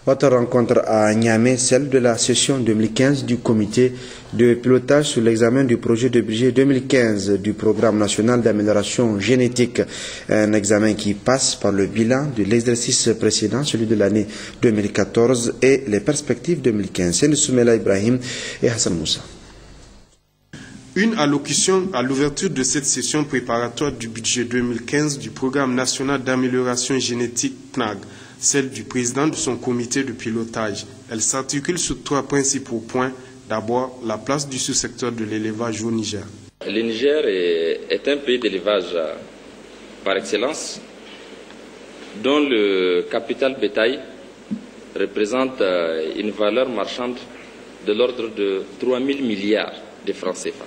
Autre rencontre à Niamey, celle de la session 2015 du comité de pilotage sur l'examen du projet de budget 2015 du programme national d'amélioration génétique. Un examen qui passe par le bilan de l'exercice précédent, celui de l'année 2014 et les perspectives 2015. C'est Soumela Ibrahim et Hassan Moussa. Une allocution à l'ouverture de cette session préparatoire du budget 2015 du programme national d'amélioration génétique PNAG, celle du président de son comité de pilotage. Elle s'articule sur 3 principaux points. D'abord, la place du sous-secteur de l'élevage au Niger. Le Niger est un pays d'élevage par excellence, dont le capital bétail représente une valeur marchande de l'ordre de 3 000 milliards de francs CFA.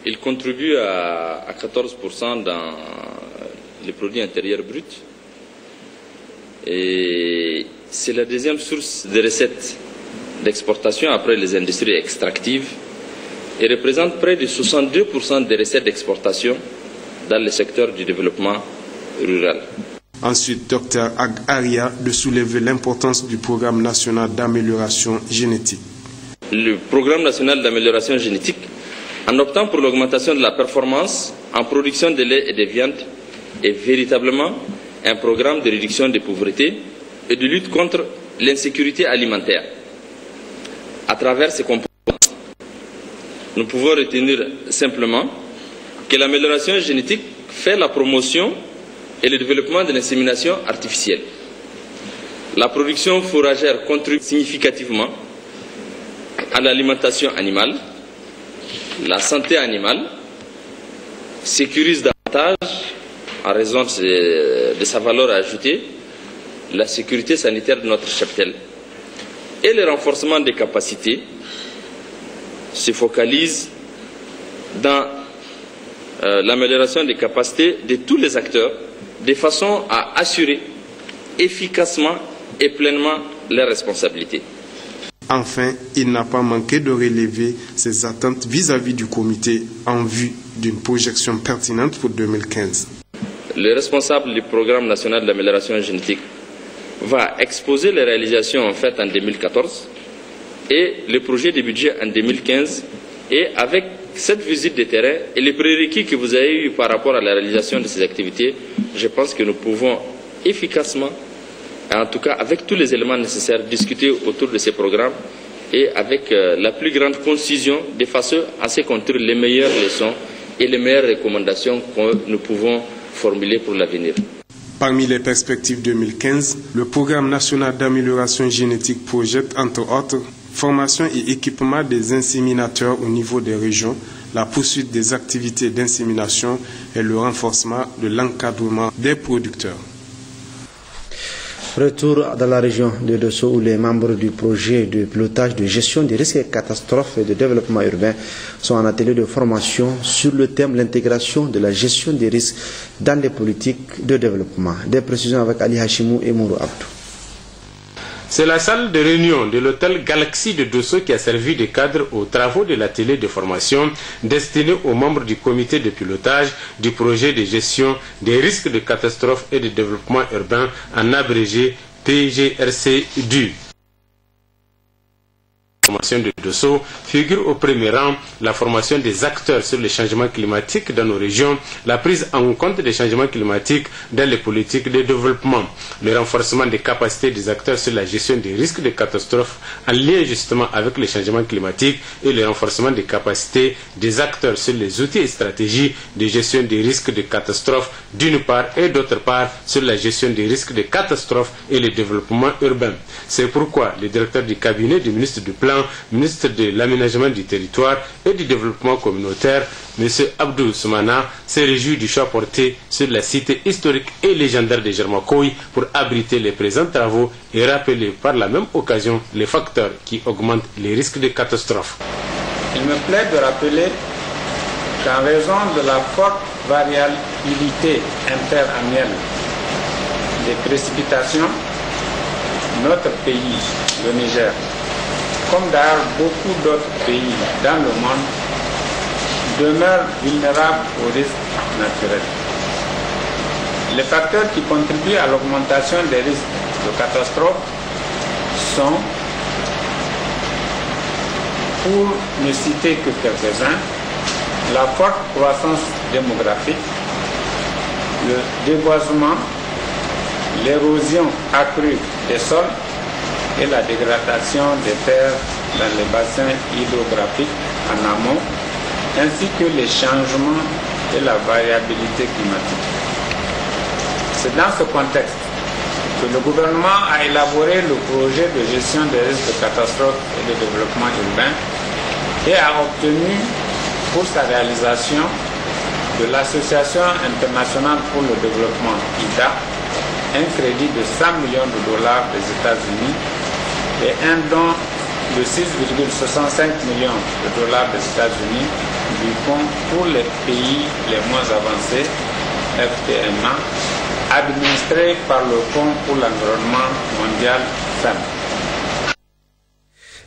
Il contribue à 14% dans le produit intérieur brut. Et c'est la deuxième source de recettes d'exportation après les industries extractives et représente près de 62% des recettes d'exportation dans le secteur du développement rural. Ensuite, Dr Aria de soulever l'importance du programme national d'amélioration génétique. Le programme national d'amélioration génétique, en optant pour l'augmentation de la performance en production de lait et de viande, est véritablement un programme de réduction des pauvretés et de lutte contre l'insécurité alimentaire. À travers ces composantes, nous pouvons retenir simplement que l'amélioration génétique fait la promotion et le développement de l'insémination artificielle. La production fourragère contribue significativement à l'alimentation animale, la santé animale, sécurise davantage, en raison de sa valeur ajoutée, la sécurité sanitaire de notre cheptel. Et le renforcement des capacités se focalise dans l'amélioration des capacités de tous les acteurs, de façon à assurer efficacement et pleinement leurs responsabilités. Enfin, il n'a pas manqué de relever ses attentes vis-à-vis du comité en vue d'une projection pertinente pour 2015. Le responsable du programme national d'amélioration génétique va exposer les réalisations faites en 2014 et le projet de budget en 2015. Et avec cette visite de terrain et les prérequis que vous avez eus par rapport à la réalisation de ces activités, je pense que nous pouvons efficacement, en tout cas avec tous les éléments nécessaires, discuter autour de ces programmes et avec la plus grande concision, de façon à ce qu'on tire les meilleures leçons et les meilleures recommandations que nous pouvons formuler pour l'avenir. Parmi les perspectives 2015, le programme national d'amélioration génétique projette, entre autres, formation et équipement des inséminateurs au niveau des régions, la poursuite des activités d'insémination et le renforcement de l'encadrement des producteurs. Retour dans la région de Dosso où les membres du projet de pilotage de gestion des risques et catastrophes et de développement urbain sont en atelier de formation sur le thème de l'intégration de la gestion des risques dans les politiques de développement. Des précisions avec Ali Hashimou et Mourou Abdou. C'est la salle de réunion de l'hôtel Galaxy de Dosso qui a servi de cadre aux travaux de l'atelier de formation destiné aux membres du comité de pilotage du projet de gestion des risques de catastrophes et de développement urbain, en abrégé PGRC-DU. La formation de Dosso figure au premier rang la formation des acteurs sur les changements climatiques dans nos régions, la prise en compte des changements climatiques dans les politiques de développement, le renforcement des capacités des acteurs sur la gestion des risques de catastrophes en lien justement avec les changements climatiques et le renforcement des capacités des acteurs sur les outils et stratégies de gestion des risques de catastrophes d'une part et d'autre part sur la gestion des risques de catastrophes et le développement urbain. C'est pourquoi le directeur du cabinet du ministre du Plan, ministre de l'aménagement du territoire et du développement communautaire, M. Abdou Soumana, s'est réjoui du choix porté sur la cité historique et légendaire de Germakoy pour abriter les présents travaux et rappeler par la même occasion les facteurs qui augmentent les risques de catastrophes. Il me plaît de rappeler qu'en raison de la forte variabilité interannuelle des précipitations, notre pays, le Niger, comme d'ailleurs beaucoup d'autres pays dans le monde, demeure vulnérable aux risques naturels. Les facteurs qui contribuent à l'augmentation des risques de catastrophes sont, pour ne citer que quelques-uns, la forte croissance démographique, le déboisement, l'érosion accrue des sols et la dégradation des terres dans les bassins hydrographiques en amont, ainsi que les changements et la variabilité climatique. C'est dans ce contexte que le gouvernement a élaboré le projet de gestion des risques de catastrophes et de développement urbain et a obtenu pour sa réalisation de l'Association internationale pour le développement IDA un crédit de 100 millions de dollars des États-Unis et un don de 6,65 millions de dollars des États-Unis du Fonds pour les pays les moins avancés, FTMA, administré par le Fonds pour l'environnement mondial FEM.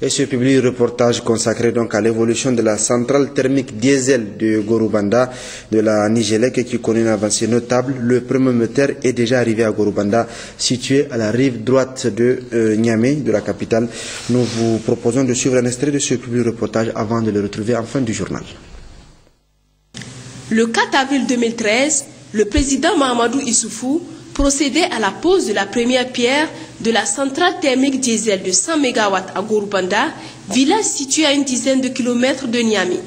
Et ce public reportage consacré donc à l'évolution de la centrale thermique diesel de Gorubanda de la Nigélec qui connaît une avancée notable. Le premier moteur est déjà arrivé à Gorubanda, situé à la rive droite de Niamey, de la capitale. Nous vous proposons de suivre un extrait de ce public reportage avant de le retrouver en fin du journal. Le 4 avril 2013, le président Mahamadou Issoufou procédait à la pose de la première pierre de la centrale thermique diesel de 100 MW à Gorubanda, village situé à une dizaine de kilomètres de Niamey.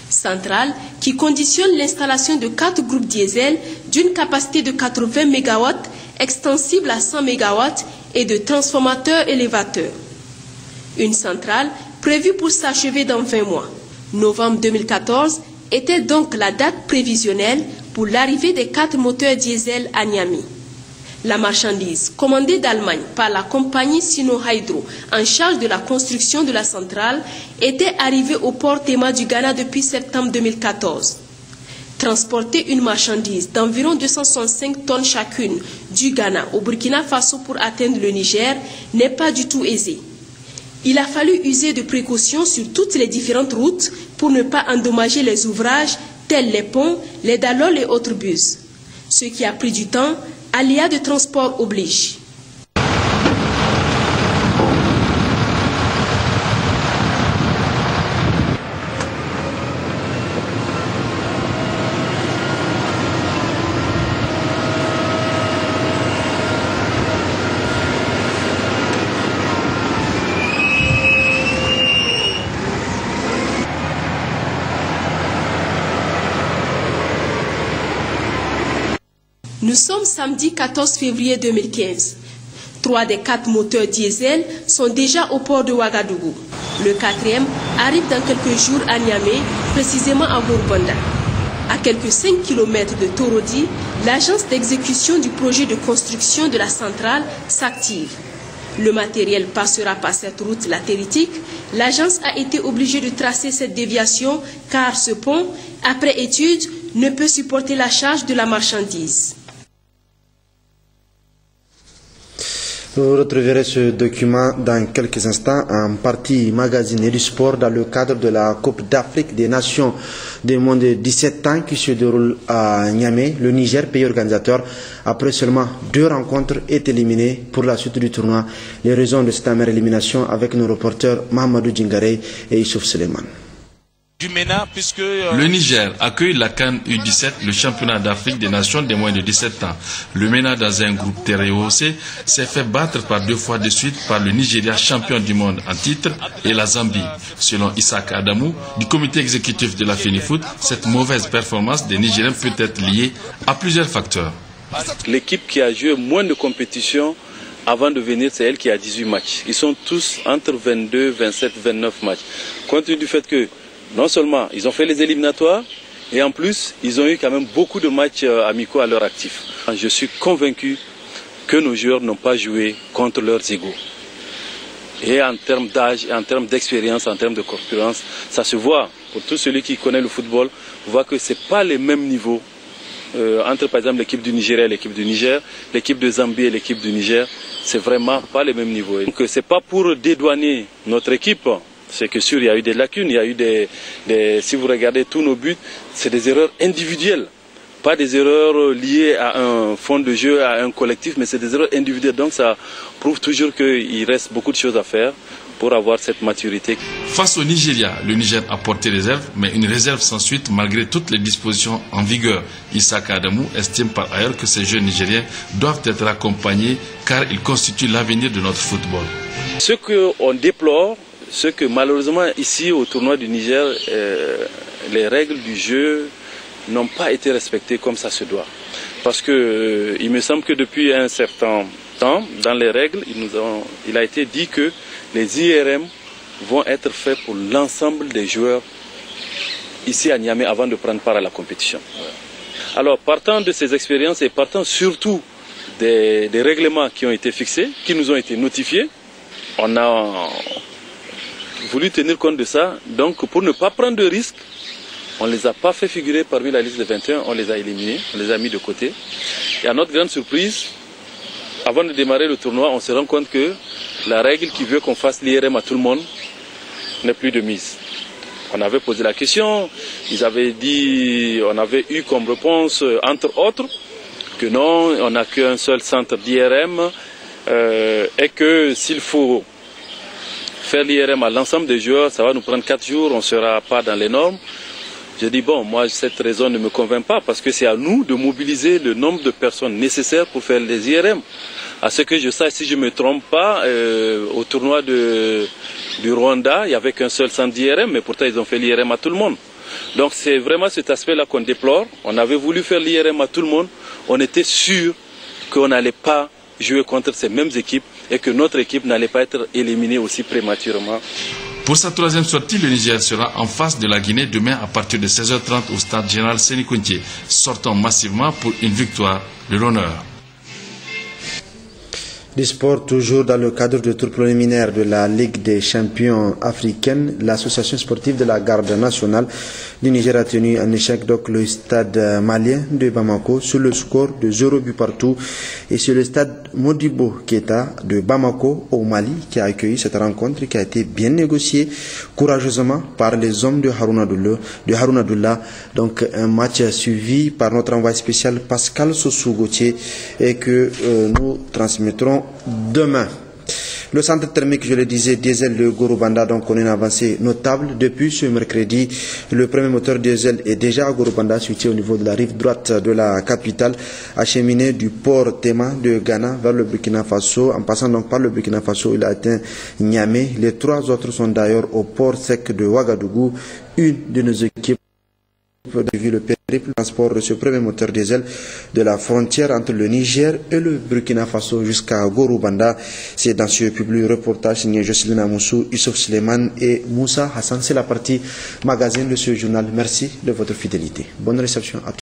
Centrale qui conditionne l'installation de 4 groupes diesel d'une capacité de 80 MW, extensible à 100 MW et de transformateurs élévateurs. Une centrale prévue pour s'achever dans 20 mois. Novembre 2014 était donc la date prévisionnelle pour l'arrivée des 4 moteurs diesel à Niamey. La marchandise, commandée d'Allemagne par la compagnie Sino Hydro en charge de la construction de la centrale, était arrivée au port Tema du Ghana depuis septembre 2014. Transporter une marchandise d'environ 265 tonnes chacune du Ghana au Burkina Faso pour atteindre le Niger n'est pas du tout aisé. Il a fallu user de précautions sur toutes les différentes routes pour ne pas endommager les ouvrages tels les ponts, les dallols et autres bus. Ce qui a pris du temps, aléas de transport oblige. Nous sommes samedi 14 février 2015. 3 des 4 moteurs diesel sont déjà au port de Ouagadougou. Le 4e arrive dans quelques jours à Niamey, précisément à Gorubanda. À quelques 5 km de Torodi, l'agence d'exécution du projet de construction de la centrale s'active. Le matériel passera par cette route latéritique. L'agence a été obligée de tracer cette déviation car ce pont, après étude, ne peut supporter la charge de la marchandise. Vous retrouverez ce document dans quelques instants en partie magasiné du sport dans le cadre de la Coupe d'Afrique des Nations des moins de 17 ans qui se déroule à Niamey. Le Niger, pays organisateur, après seulement 2 rencontres, est éliminé pour la suite du tournoi. Les raisons de cette amère élimination avec nos reporters Mahamadou Djingare et Youssouf Suleiman. Le Niger accueille la CAN U17, le championnat d'Afrique des Nations des moins de 17 ans. Le MENA, dans un groupe très rehaussé, s'est fait battre par 2 fois de suite par le Nigeria, champion du monde en titre, et la Zambie. Selon Isaac Adamou, du comité exécutif de la FENIFOOT, cette mauvaise performance des Nigériens peut être liée à plusieurs facteurs. L'équipe qui a joué moins de compétitions avant de venir, c'est elle qui a 18 matchs. Ils sont tous entre 22, 27, 29 matchs. Compte tenu du fait que non seulement ils ont fait les éliminatoires, et en plus, ils ont eu quand même beaucoup de matchs amicaux à leur actif. Je suis convaincu que nos joueurs n'ont pas joué contre leurs égaux. Et en termes d'âge, en termes d'expérience, en termes de concurrence, ça se voit. Pour tout celui qui connaît le football, on voit que ce n'est pas les mêmes niveaux entre par exemple l'équipe du Nigeria et l'équipe du Niger, l'équipe de Zambie et l'équipe du Niger. C'est vraiment pas les mêmes niveaux. Donc ce n'est pas pour dédouaner notre équipe. C'est que sûr, il y a eu des lacunes, il y a eu si vous regardez tous nos buts, c'est des erreurs individuelles. pas des erreurs liées à un fond de jeu, à un collectif, mais c'est des erreurs individuelles. Donc ça prouve toujours qu'il reste beaucoup de choses à faire pour avoir cette maturité. Face au Nigeria, le Niger a porté réserve, mais une réserve sans suite malgré toutes les dispositions en vigueur. Issaka Adamou estime par ailleurs que ces jeunes Nigériens doivent être accompagnés car ils constituent l'avenir de notre football. Ce qu'on déplore, c'est que malheureusement ici au tournoi du Niger, les règles du jeu n'ont pas été respectées comme ça se doit. Parce que il me semble que depuis un certain temps, dans les règles, il a été dit que les IRM vont être faits pour l'ensemble des joueurs ici à Niamey avant de prendre part à la compétition. Alors, partant de ces expériences et partant surtout des règlements qui ont été fixés, qui nous ont été notifiés, on a voulu tenir compte de ça. Donc, pour ne pas prendre de risques, on ne les a pas fait figurer parmi la liste des 21, on les a éliminés, on les a mis de côté. Et à notre grande surprise, avant de démarrer le tournoi, on se rend compte que la règle qui veut qu'on fasse l'IRM à tout le monde n'est plus de mise. On avait posé la question, ils avaient dit, on avait eu comme réponse, entre autres, que non, on n'a qu'un seul centre d'IRM et que s'il faut faire l'IRM à l'ensemble des joueurs, ça va nous prendre 4 jours, on ne sera pas dans les normes. J'ai dit, bon, moi, cette raison ne me convainc pas parce que c'est à nous de mobiliser le nombre de personnes nécessaires pour faire les IRM. À ce que je sache, si je ne me trompe pas, au tournoi du Rwanda, il n'y avait qu'un seul centre d'IRM, mais pourtant ils ont fait l'IRM à tout le monde. Donc c'est vraiment cet aspect-là qu'on déplore. On avait voulu faire l'IRM à tout le monde. On était sûr qu'on n'allait pas jouer contre ces mêmes équipes et que notre équipe n'allait pas être éliminée aussi prématurément. Pour sa troisième sortie, le Niger sera en face de la Guinée demain à partir de 16h30 au stade général Séné-Kountié, sortant massivement pour une victoire de l'honneur. Du sport, toujours dans le cadre du tour préliminaire de la Ligue des champions africaine, l'association sportive de la garde nationale du Niger a tenu en échec donc le stade malien de Bamako sur le score de 0 but partout et sur le stade Modibo Keita de Bamako au Mali qui a accueilli cette rencontre qui a été bien négociée courageusement par les hommes de Harouna Doula. Donc un match suivi par notre envoyé spécial Pascal Sossou-Gauthier et que nous transmettrons demain. Le centre thermique, je le disais, diesel de Gorobanda, donc on a une avancée notable. Depuis ce mercredi, le premier moteur diesel est déjà à Gorobanda, situé au niveau de la rive droite de la capitale, acheminé du port Tema de Ghana vers le Burkina Faso. En passant donc par le Burkina Faso, il a atteint Niamey. Les 3 autres sont d'ailleurs au port sec de Ouagadougou. Une de nos équipes a vu le périple transport de ce premier moteur diesel de la frontière entre le Niger et le Burkina Faso jusqu'à Gorobanda. C'est dans ce public reportage signé Jocelyne Amoussou, Youssouf Suleiman et Moussa Hassan. C'est la partie magazine de ce journal. Merci de votre fidélité. Bonne réception à tous.